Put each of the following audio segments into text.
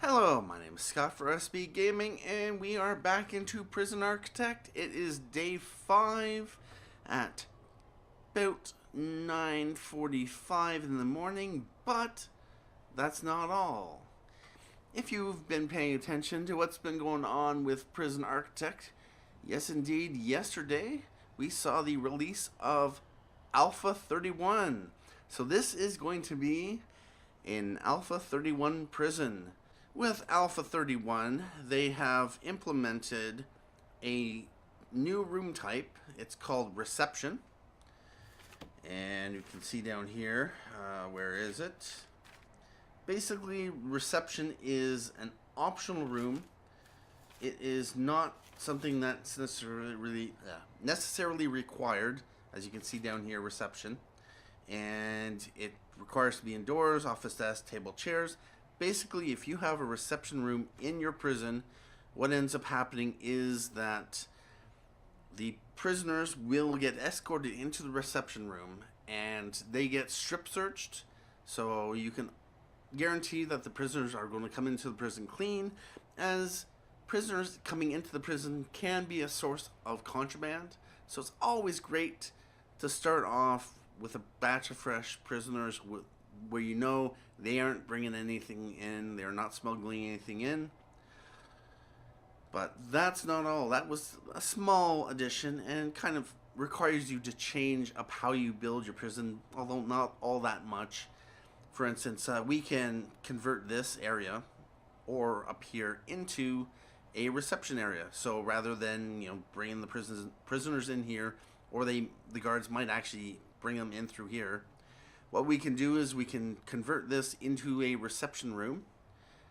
Hello, my name is Scott for SB Gaming, and we are back into Prison Architect. It is day 5 at about 9:45 in the morning, but that's not all. If you've been paying attention to what's been going on with Prison Architect, yes indeed, yesterday we saw the release of Alpha 31. So this is going to be in Alpha 31 Prison. With Alpha 31, they have implemented a new room type. It's called Reception. And you can see down here, where is it? Basically, Reception is an optional room. It is not something that's necessarily required. As you can see down here, Reception. And it requires to be indoors, office desk, table, chairs. Basically, if you have a reception room in your prison, what ends up happening is that the prisoners will get escorted into the reception room and they get strip searched. So you can guarantee that the prisoners are going to come into the prison clean, as prisoners coming into the prison can be a source of contraband. So it's always great to start off with a batch of fresh prisoners where you know they aren't bringing anything in, they're not smuggling anything in. But that's not all. That was a small addition and kind of requires you to change up how you build your prison, although not all that much. For instance, we can convert this area or up here into a reception area. So rather than bringing the prisoners in here, or the guards might actually bring them in through here, what we can do is we can convert this into a reception room.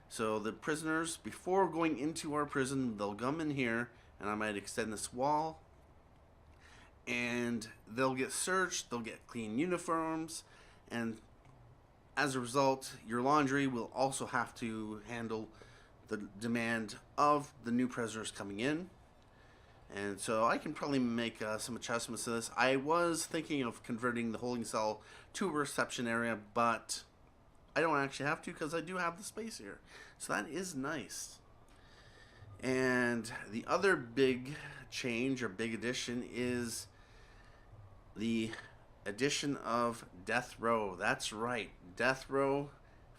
So the prisoners, before going into our prison, they'll come in here, and I might extend this wall, and they'll get searched, they'll get clean uniforms, and as a result, your laundry will also have to handle the demand of the new prisoners coming in. And so I can probably make some adjustments to this. I was thinking of converting the holding cell to a reception area, but I don't actually have to because I do have the space here. So that is nice. And the other big change or big addition is the addition of Death Row. That's right, Death Row.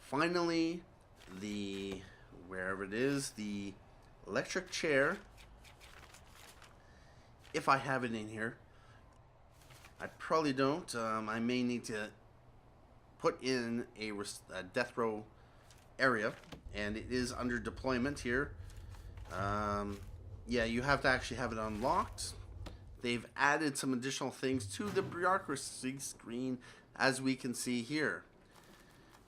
Finally, wherever it is, the electric chair. If I have it in here, I probably don't. I may need to put in a death row area, and it is under deployment here. Yeah, you have to actually have it unlocked. They've added some additional things to the bureaucracy screen, as we can see here.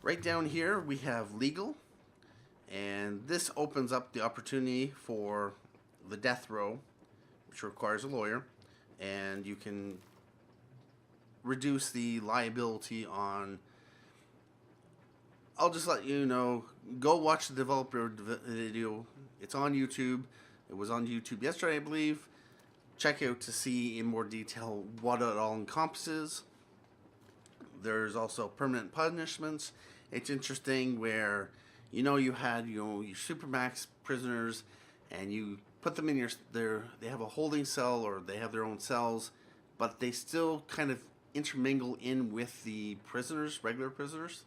Right down here, we have legal, and this opens up the opportunity for the death row, which requires a lawyer, and you can reduce the liability on. I'll just let you know, go watch the developer video. It's on YouTube. It was on YouTube yesterday, I believe. Check out to see in more detail what it all encompasses. There's also permanent punishments. It's interesting where you had your supermax prisoners, and you put them in they have a holding cell, or they have their own cells, but they still kind of intermingle in with the prisoners, regular prisoners.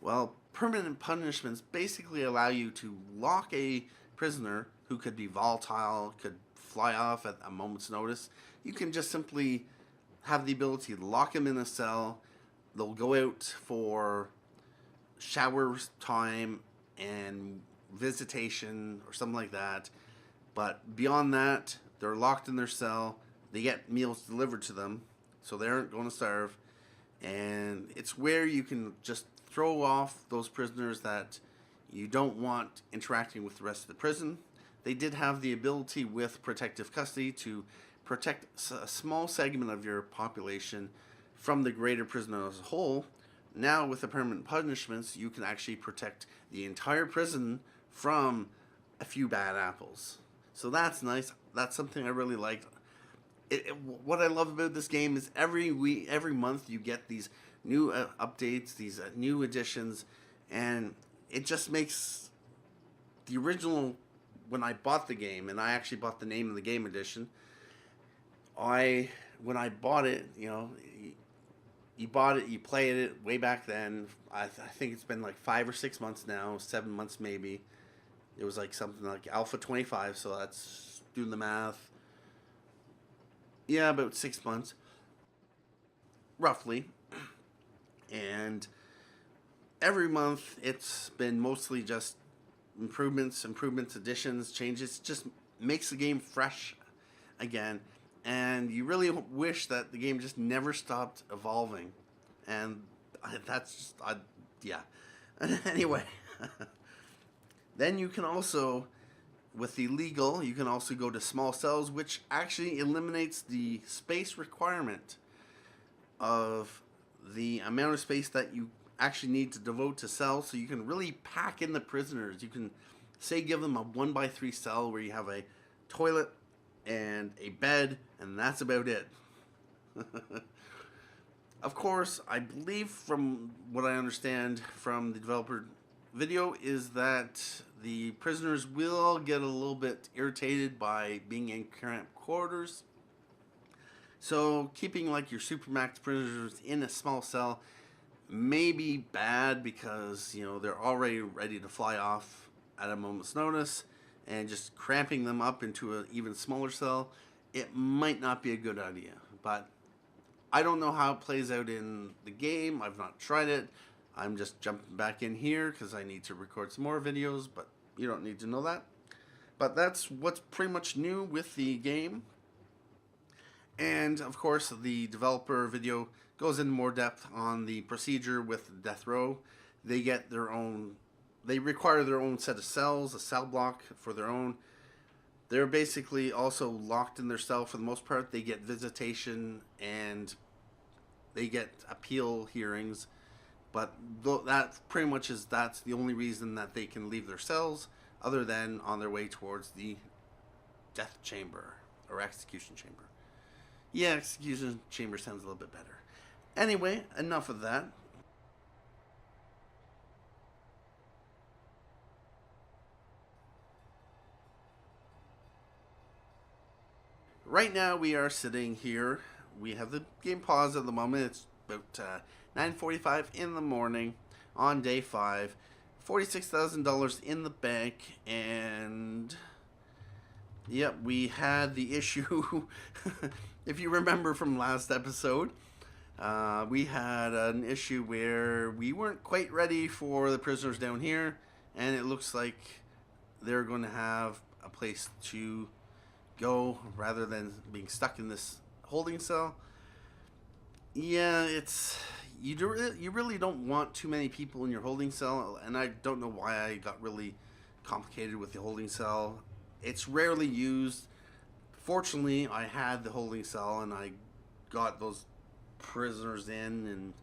Well, permanent punishments basically allow you to lock a prisoner who could be volatile, could fly off at a moment's notice. You can just simply have the ability to lock them in a cell. They'll go out for shower time and visitation or something like that. But beyond that, they're locked in their cell. They get meals delivered to them, so they aren't going to starve. And it's where you can just throw off those prisoners that you don't want interacting with the rest of the prison. They did have the ability with protective custody to protect a small segment of your population from the greater prison as a whole. Now with the permanent punishments, you can actually protect the entire prison from a few bad apples. So that's nice. That's something I really liked. What I love about this game is every month you get these new updates, these new additions, and it just makes the original, when I bought the game, and I actually bought the Name of the Game edition, when I bought it, you bought it, you played it way back then. I think it's been like 5 or 6 months now, 7 months maybe. It was like something like Alpha 25, so that's doing the math. Yeah, about 6 months, roughly. And every month it's been mostly just improvements, additions, changes. Just makes the game fresh again. And you really wish that the game just never stopped evolving. And that's just, yeah. Anyway, then you can also, with the legal, you can also go to small cells, which actually eliminates the space requirement of the amount of space that you actually need to devote to cells. So you can really pack in the prisoners. You can, say, give them a 1x3 cell where you have a toilet and a bed, and that's about it. Of course, I believe, from what I understand from the developer video, is that the prisoners will get a little bit irritated by being in cramped quarters. So keeping like your supermax prisoners in a small cell may be bad, because they're already ready to fly off at a moment's notice, and just cramping them up into an even smaller cell, it might not be a good idea. But I don't know how it plays out in the game. I've not tried it. I'm just jumping back in here because I need to record some more videos, but you don't need to know that. But that's what's pretty much new with the game. And of course, the developer video goes into more depth on the procedure with death row. They get their own, they require their own set of cells, a cell block for their own. They're basically also locked in their cell for the most part. They get visitation and they get appeal hearings, but that pretty much that's the only reason that they can leave their cells, other than on their way towards the death chamber or execution chamber. Yeah, execution chamber sounds a little bit better. Anyway, enough of that. Right now we are sitting here. We have the game paused at the moment. It's about 9:45 in the morning on day 5. $46,000 in the bank, and yep, we had the issue. If you remember from last episode, we had an issue where we weren't quite ready for the prisoners down here, and it looks like they're going to have a place to go rather than being stuck in this holding cell. Yeah, it's you really don't want too many people in your holding cell, and I don't know why I got really complicated with the holding cell. It's rarely used. Fortunately, I had the holding cell and I got those prisoners in,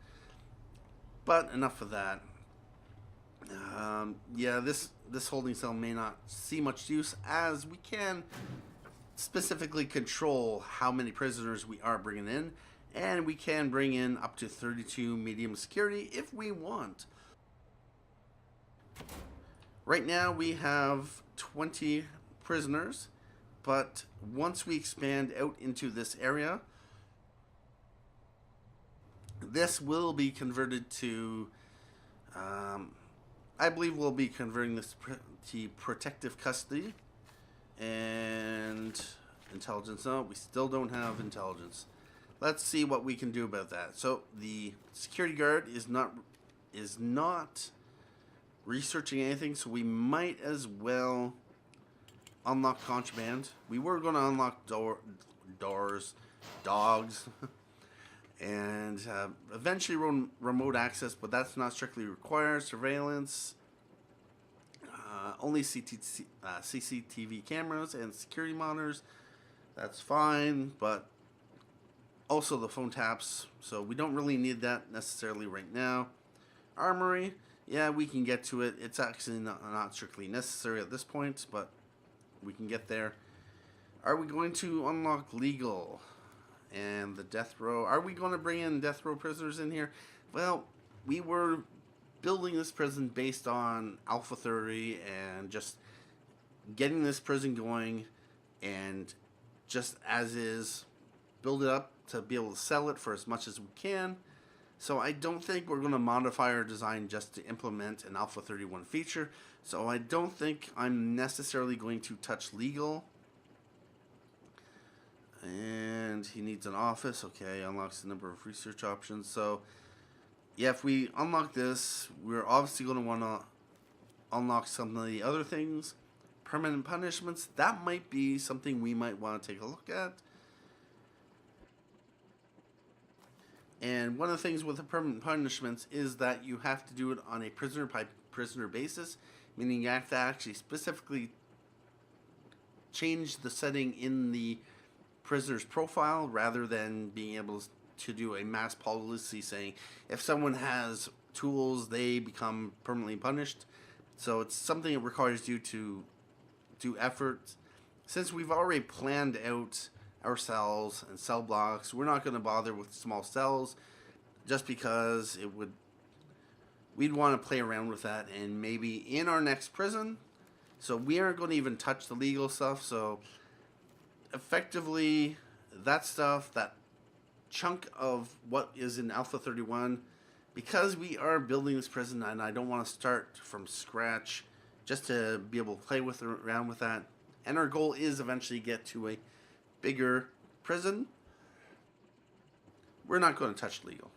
but enough of that. Yeah, this holding cell may not see much use, as we can specifically control how many prisoners we are bringing in, and we can bring in up to 32 medium security if we want. Right now we have 20 prisoners, but once we expand out into this area, this will be converted to, I believe we'll be converting this to protective custody and intelligence. No, we still don't have intelligence. Let's see what we can do about that. So the security guard is not researching anything, so we might as well unlock contraband. We were going to unlock doors, dogs, and eventually remote access, but that's not strictly required. Surveillance, only CCTV cameras and security monitors. That's fine, but also the phone taps, so we don't really need that necessarily right now. Armory, yeah, we can get to it. It's actually not strictly necessary at this point, but we can get there. Are we going to unlock legal and the death row? Are we going to bring in death row prisoners in here? Well, we were building this prison based on Alpha 30 and just getting this prison going, and just as is, build it up to be able to sell it for as much as we can. So I don't think we're going to modify our design just to implement an Alpha 31 feature. So I don't think I'm necessarily going to touch legal. And he needs an office. Okay, unlocks the number of research options. So yeah, if we unlock this, we're obviously going to want to unlock some of the other things. Permanent punishments, that might be something we might want to take a look at. And one of the things with the permanent punishments is that you have to do it on a prisoner by prisoner basis, meaning you have to actually specifically change the setting in the prisoner's profile rather than being able to do a mass policy saying if someone has tools, they become permanently punished. So it's something that requires you to do effort. Since we've already planned out our cells and cell blocks, we're not going to bother with small cells just because we'd want to play around with that and maybe in our next prison. So we aren't going to even touch the legal stuff. So effectively that stuff, that chunk of what is in Alpha 31, because we are building this prison and I don't want to start from scratch just to be able to play around with that. And our goal is eventually get to a bigger prison. We're not going to touch legal.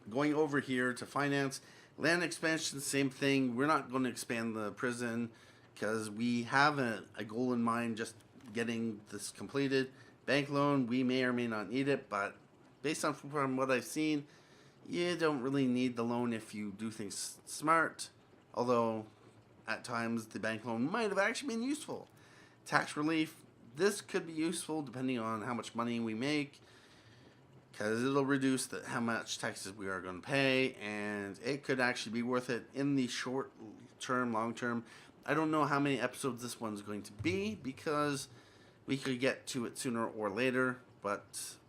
Going over here to finance, land expansion, same thing. We're not going to expand the prison because we have a goal in mind, just getting this completed. Bank loan, we may or may not need it, but based on from what I've seen, you don't really need the loan if you do things smart. Although at times the bank loan might have actually been useful. Tax relief, this could be useful depending on how much money we make, because it'll reduce how much taxes we are going to pay, and it could actually be worth it in the short term, long term. I don't know how many episodes this one's going to be because we could get to it sooner or later, but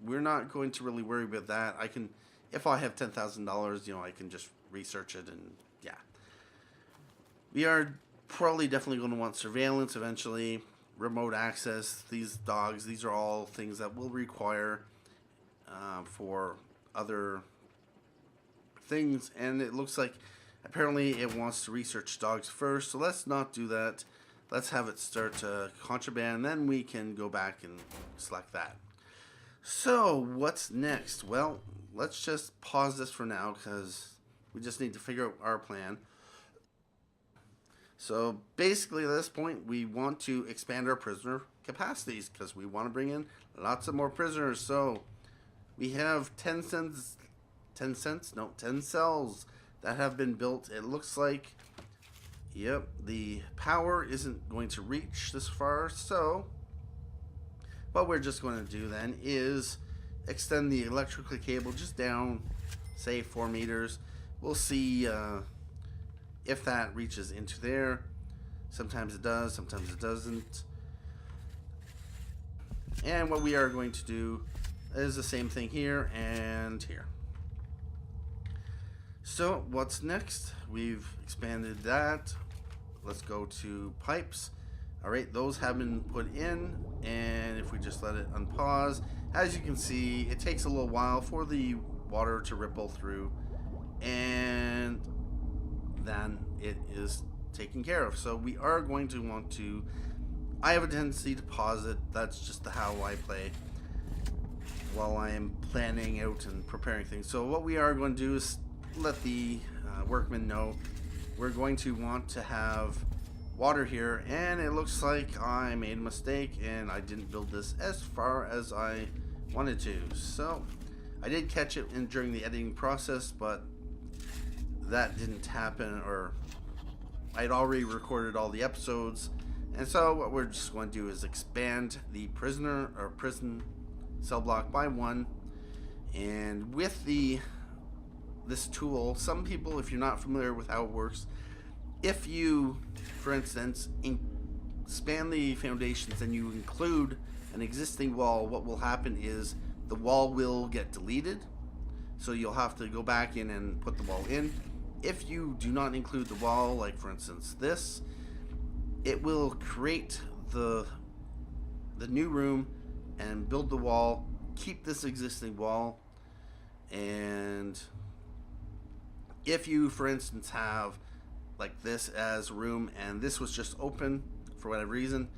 we're not going to really worry about that. I can, if I have $10,000, I can just research it, and yeah. We are probably definitely going to want surveillance eventually, remote access. These dogs, these are all things that will require for other things, and it looks like apparently it wants to research dogs first, so let's not do that. Let's have it start contraband, then we can go back and select that. So what's next? Well, let's just pause this for now because we just need to figure out our plan. So basically at this point we want to expand our prisoner capacities because we want to bring in lots of more prisoners. So we have 10 cells that have been built. It looks like, yep, the power isn't going to reach this far. So what we're just going to do then is extend the electrical cable just down, say 4 meters. We'll see if that reaches into there. Sometimes it does, sometimes it doesn't. And what we are going to do is the same thing here and here. So what's next? We've expanded that. Let's go to pipes. Alright, those have been put in, and if we just let it unpause, as you can see, it takes a little while for the water to ripple through, and then it is taken care of. So we are going to want to, I have a tendency to pause it. That's just how I play while I am planning out and preparing things. So what we are going to do is let the workmen know we're going to want to have water here, and it looks like I made a mistake and I didn't build this as far as I wanted to. So I did catch it during the editing process, but that didn't happen, or I'd already recorded all the episodes. And so what we're just going to do is expand the prison cell block by 1. And with this tool, some people, if you're not familiar with how it works, if you, for instance, expand the foundations and you include an existing wall, what will happen is the wall will get deleted. So you'll have to go back in and put the wall in. If you do not include the wall, like for instance this, it will create the new room and build the wall, keep this existing wall, and if you, for instance, have like this as a room and this was just open for whatever reason,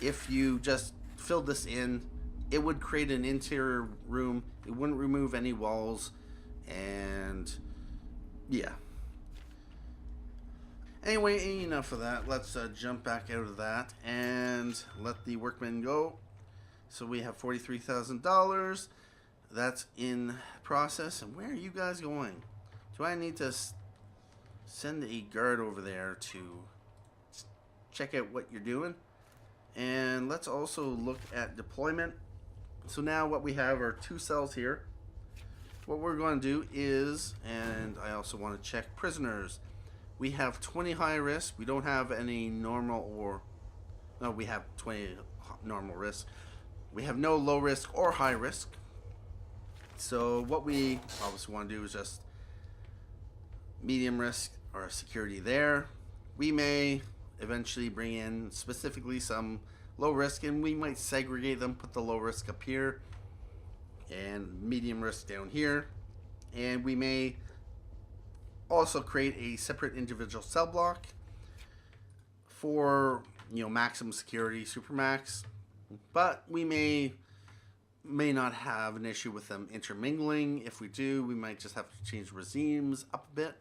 if you just filled this in, it would create an interior room. It wouldn't remove any walls, and yeah. Anyway, enough of that. Let's jump back out of that and let the workmen go. So we have $43,000. That's in process. And where are you guys going? Do I need to send a guard over there to check out what you're doing? And let's also look at deployment. So now what we have are 2 cells here. What we're going to do is, and I also want to check prisoners. We have 20 high risk. We don't have any normal or... No, we have 20 normal risk. We have no low risk or high risk. So what we obviously want to do is just medium risk or security there. We may eventually bring in specifically some low risk, and we might segregate them, put the low risk up here and medium risk down here. And we may also create a separate individual cell block for, you know, maximum security, supermax. But we may not have an issue with them intermingling. If we do, we might just have to change regimes up a bit.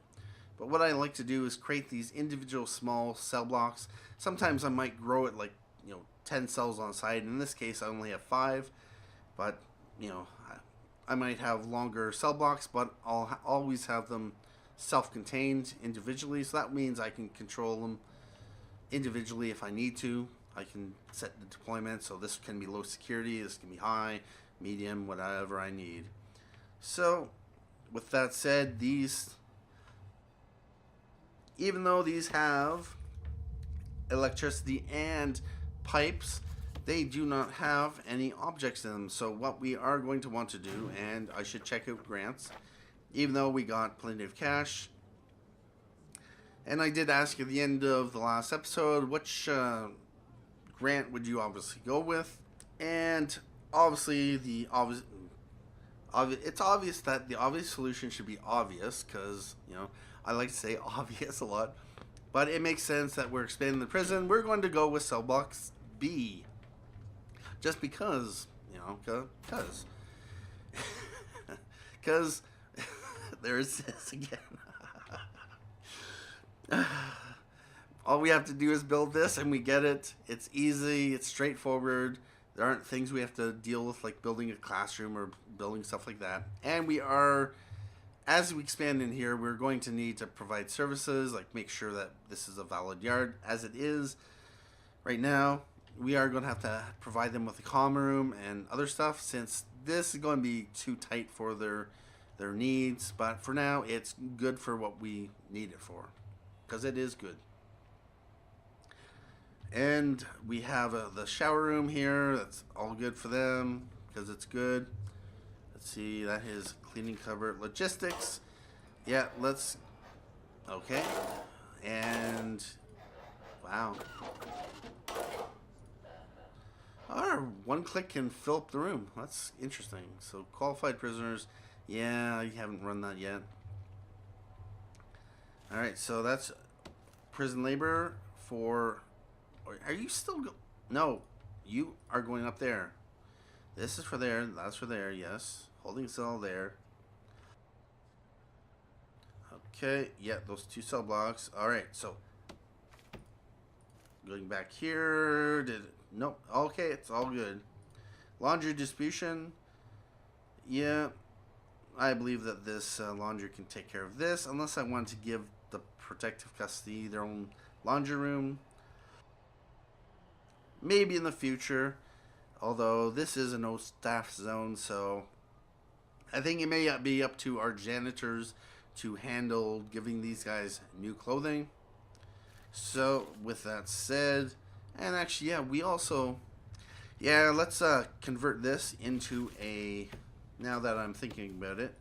But what I like to do is create these individual small cell blocks. Sometimes I might grow it like, 10 cells on side. In this case, I only have 5. But, I might have longer cell blocks, but I'll always have them self-contained individually. So that means I can control them individually if I need to. I can set the deployment, so this can be low security, this can be high, medium, whatever I need. So, with that said, these, even though these have electricity and pipes, they do not have any objects in them. So what we are going to want to do, and I should check out grants, even though we got plenty of cash. And I did ask at the end of the last episode, which grant would you obviously go with? And obviously it's obvious that the obvious solution should be obvious, because I like to say obvious a lot, but it makes sense that we're expanding the prison. We're going to go with cell blocks B, just because because there's this again. All we have to do is build this and we get it. It's easy, it's straightforward. There aren't things we have to deal with like building a classroom or building stuff like that. And we are, as we expand in here, we're going to need to provide services, like make sure that this is a valid yard. As it is right now, we are going to have to provide them with a common room and other stuff, since this is going to be too tight for their needs. But for now, it's good for what we need it for, because it is good. And we have the shower room here. That's all good for them because it's good. Let's see, that is cleaning cupboard logistics. Yeah, let's, okay. And wow. Our one click can fill up the room. That's interesting. So qualified prisoners. Yeah, you haven't run that yet. All right, so that's prison labor for... Are you still... No, you are going up there. This is for there. That's for there, yes. Holding cell there. Okay, yeah, those 2 cell blocks. All right, so... Going back here. Nope. Okay, it's all good. Laundry distribution. Yeah, I believe that this laundry can take care of this, unless I want to give the protective custody their own laundry room. Maybe in the future, although this is a no staff zone, so I think it may be up to our janitors to handle giving these guys new clothing. So with that said, and actually, yeah, we also, yeah, let's convert this into a, now that I'm thinking about it,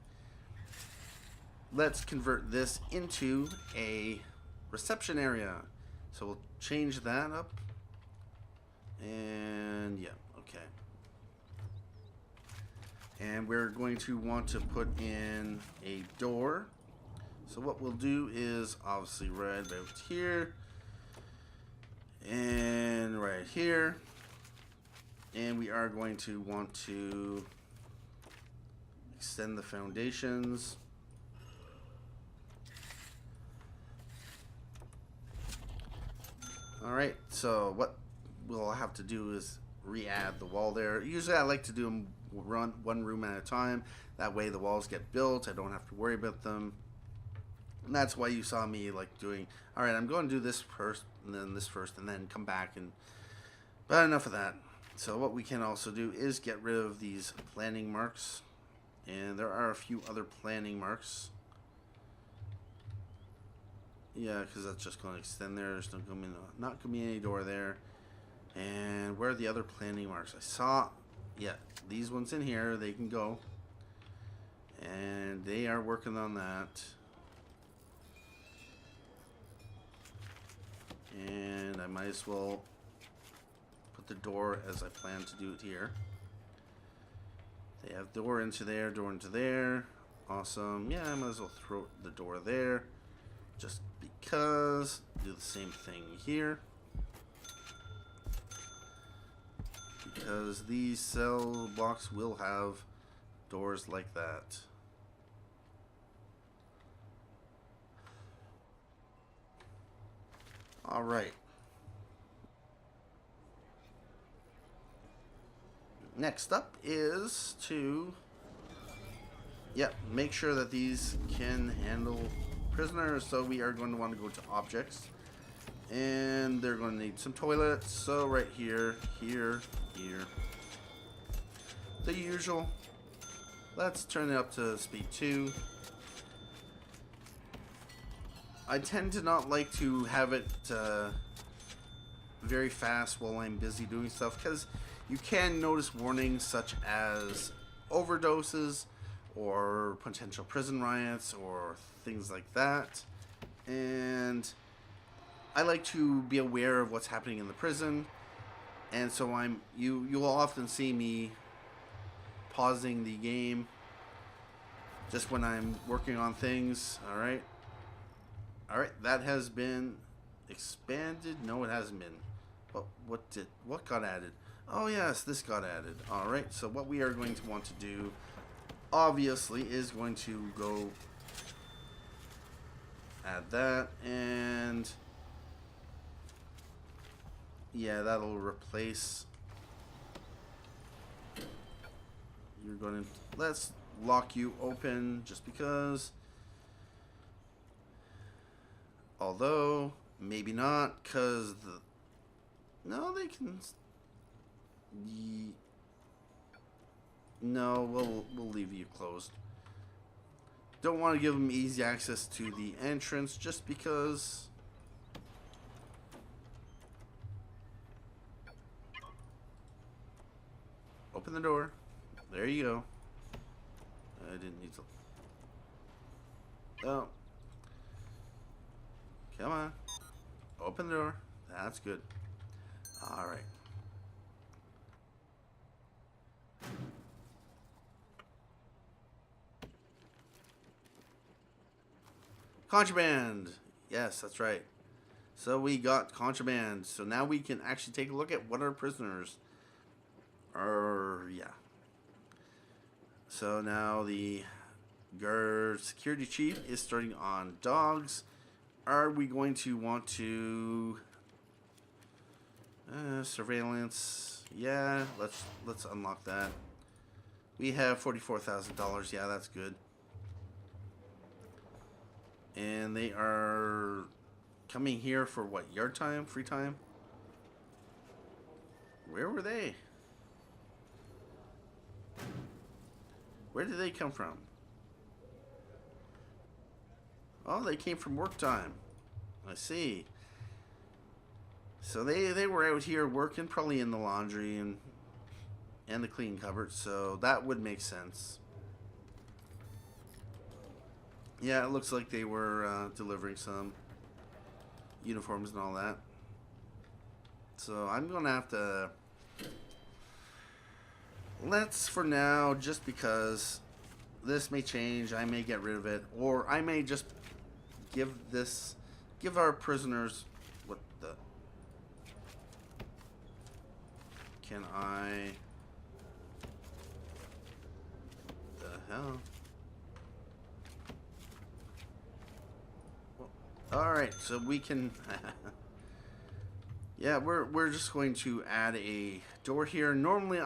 let's convert this into a reception area. So we'll change that up. And yeah, okay. And we're going to want to put in a door. So what we'll do is obviously right about here and right here. And we are going to want to extend the foundations. Alright, so what we'll have to do is re-add the wall there. Usually I like to do them one room at a time. That way the walls get built. I don't have to worry about them. And that's why you saw me like doing, alright, I'm going to do this first, and then this first, and then come back. But enough of that. So what we can also do is get rid of these planning marks. And there are a few other planning marks. Yeah, because that's just going to extend there. There's not going to be any door there. And where are the other planning marks? I saw, yeah, these ones in here, they can go. And they are working on that. And I might as well put the door as I plan to do it here. They have door into there, door into there. Awesome. Yeah, I might as well throw the door there. Just because. Do the same thing here. Because these cell blocks will have doors like that. Alright. Next up is to make sure that these can handle prisoners. So we are going to want to go to objects, and they're going to need some toilets. So right here, here, here, the usual. Let's turn it up to speed 2. I tend to not like to have it very fast while I'm busy doing stuff, because you can notice warnings such as overdoses or potential prison riots or things like that. And I like to be aware of what's happening in the prison. And so you will often see me pausing the game just when I'm working on things. Alright, that has been expanded. No, it hasn't been. But what got added? Oh yes, this got added. Alright, so what we are going to want to do, obviously, is going to go add that, and yeah, that'll replace. You're going to, let's lock you open just because. Although, maybe not, because no, they can. No, we'll leave you closed. Don't want to give them easy access to the entrance just because. Open the door. There you go. I didn't need to. Oh. Come on. Open the door. That's good. Alright. Contraband. Yes, that's right. So we got contraband. So now we can actually take a look at what our prisoners are. Yeah. So now the guard security chief is starting on dogs. Are we going to want to surveillance? Yeah, let's unlock that. We have $44,000. Yeah, that's good. And they are coming here for what? Yard time? Free time? Where were they? Where did they come from? Oh, they came from work time. I see. So they were out here working, probably in the laundry and the clean cupboard, so that would make sense. Yeah, it looks like they were delivering some. uniforms and all that. So I'm going to have to... Let's, for now, just because this may change, I may get rid of it, or I may just give our prisoners, what the... Can I... The hell? Alright, so we can... Yeah, we're just going to add a door here. Normally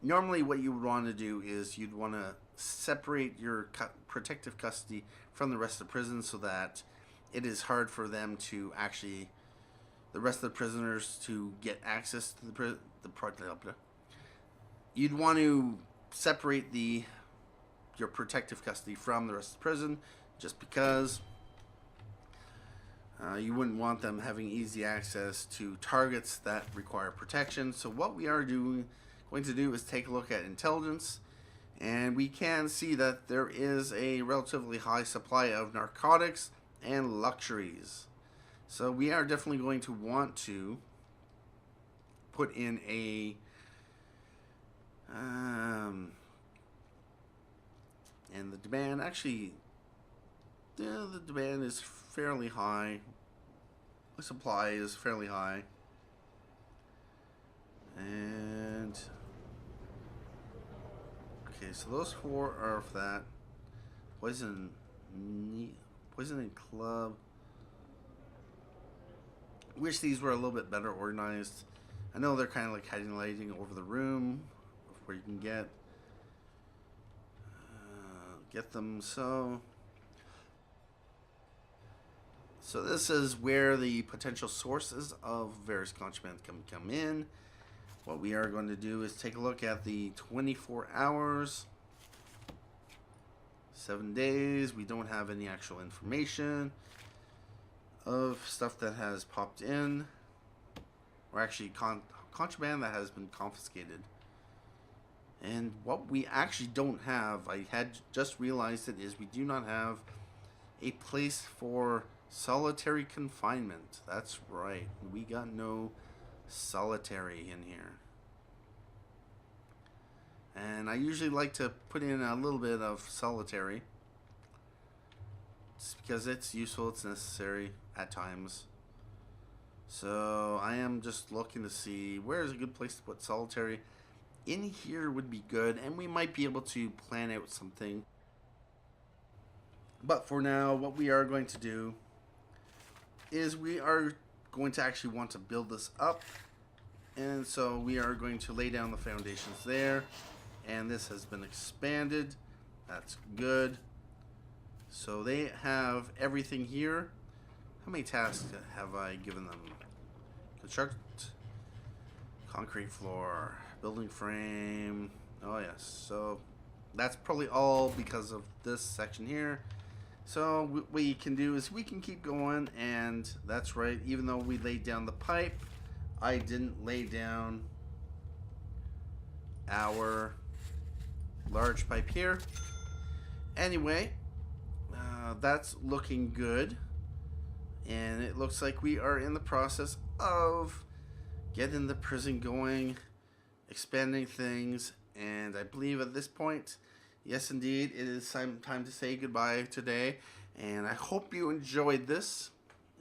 normally what you would want to do is you'd want to separate your protective custody from the rest of the prison so that it is hard for them to actually, the rest of the prisoners to get access to you'd want to separate your protective custody from the rest of the prison, just because you wouldn't want them having easy access to targets that require protection. So what we are going to do is take a look at intelligence, and we can see that there is a relatively high supply of narcotics and luxuries. So we are definitely going to want to put in a and the demand, actually, yeah, the demand is fairly high. The supply is fairly high. And okay, so those 4 are of that. Poison and club. Wish these were a little bit better organized. I know they're kind of like hiding lighting over the room where you can get them. So this is where the potential sources of various contraband can come in. What we are going to do is take a look at the 24 hours, 7 days. We don't have any actual information of stuff that has popped in, or actually contraband that has been confiscated. And what we actually don't have, I had just realized it, is we do not have a place for solitary confinement. That's right, we got no solitary in here. And I usually like to put in a little bit of solitary, just because it's useful, it's necessary at times. So I am just looking to see where is a good place to put solitary. In here would be good, and we might be able to plan out something. But for now, what we are going to do is we are going to actually want to build this up. And so we are going to lay down the foundations there. And this has been expanded. That's good. So they have everything here. How many tasks have I given them? Construct concrete floor, building frame. Oh yes, so that's probably all because of this section here. So what we can do is we can keep going, and that's right, even though we laid down the pipe, I didn't lay down our large pipe here. Anyway, that's looking good, and it looks like we are in the process of getting the prison going, expanding things, and I believe at this point, yes indeed, it is time to say goodbye today, and I hope you enjoyed this,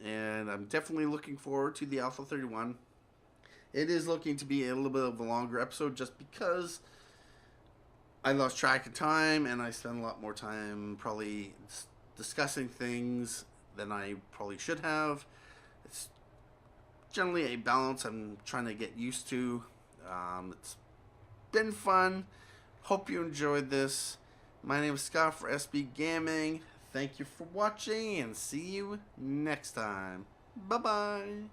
and I'm definitely looking forward to the Alpha 31. It is looking to be a little bit of a longer episode just because I lost track of time, and I spent a lot more time probably discussing things than I probably should have. It's generally a balance I'm trying to get used to. It's been fun. Hope you enjoyed this. My name is Scott for SB Gaming. Thank you for watching, and see you next time. Bye-bye.